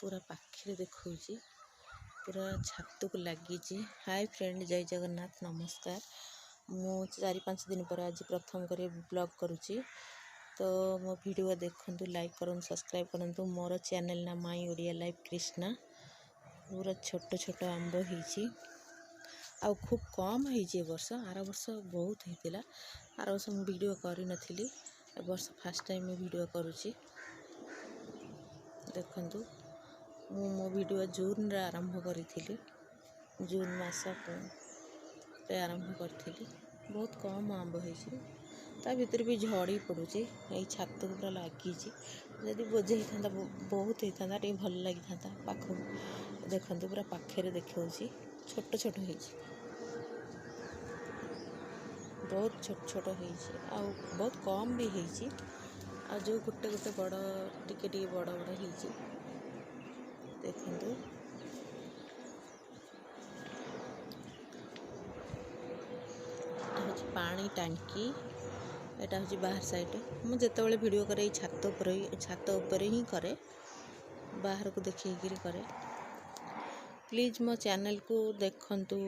पूरा पाखे देखौची पूरा छात को लगी। हाय फ्रेंड, जय जगन्नाथ, नमस्कार। मु 4-5 दिन पर आज प्रथम कर ब्लॉग करुच्ची। तो मो वीडियो देखु, लाइक करूँ, सब्सक्राइब करूँ। मोर चैनल ना माई ओडिया लाइफ कृष्णा। पूरा छोट छोट आंब होईची आ खूब कम होईची वर्ष। आर वर्ष बहुत होता। आर वर्ष मु वीडियो करी नथिली, ए वर्ष फर्स्ट टाइम वीडियो करुच्ची। देखंतु मु मो वीडियो जून रे आरंभ करी, जून मास रे आरंभ करी। बहुत कम आंब होईची, ता भीतर भी झड़ी पड़ुची। यही छात को पूरा लगी, जदि बोझे होता बहुत होता टे भल लगी था। पाख देखंतु पूरा पाखे देखौची, छोट छोट होईची, बहुत छोट छोट होईची आ बहुत कम भी होईची। आ जो गुटे गुटे बड़ टिके टिके बड़ बड़ होईची। देखंतु हूँ पानी टांकी, एटा हूँ बाहर साइड। मुझे जितेबाला वीडियो करे छात ऊपर ही करे, बाहर को देखिए करे। प्लीज मो चैनल को देखंतु,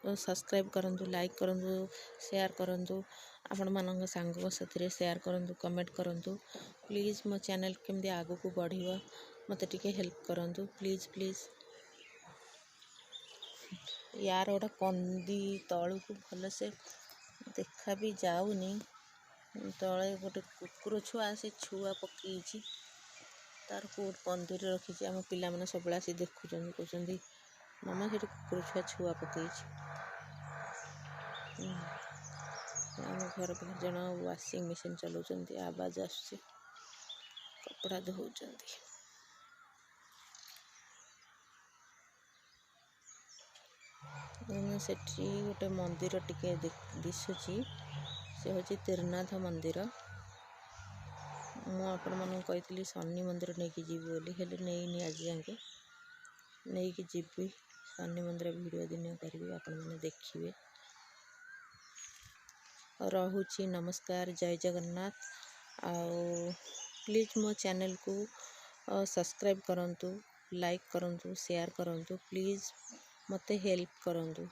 सब्सक्राइब करंतु, लाइक करंतु, शेयर करंतु। आपण मानक सांग साथी शेयर करंतु, कमेंट करंतु। प्लीज मो चैनल केमती आगु को बढ़िबो, मते टिके हेल्प करंतु प्लीज प्लीज। यार गोटे कंदी तलू को भल से देखा भी जाऊनी। तले गोटे कुकुर छुआ, से छुआ पकईची, तार कोट कंदी रखी। आम पिला मैंने सब आसी देखुं, कहते मामा से कुकुर छुआ पकईची। आम घर पाख जन वाशिंग मशीन चलाउछंती, आवाज आसुची, कपड़ा धोउछंती। सेठी गोटे मंदिर टिके दिशुची, से हूँ तीरनाथ मंदिर। मुझे कही शनि मंदिर नहीं कि जीवी बोली, हेले नहीं आज जाके नहीं कि जीवी। शनि मंदिर वीडियो दिन करी, आपण मैंने देखिए। रहुची, नमस्कार, जय जगन्नाथ। प्लीज मो चैनल को सब्सक्राइब करंतु, लाइक करंतु, शेयर करंतु। प्लीज मते हेल्प करंतु।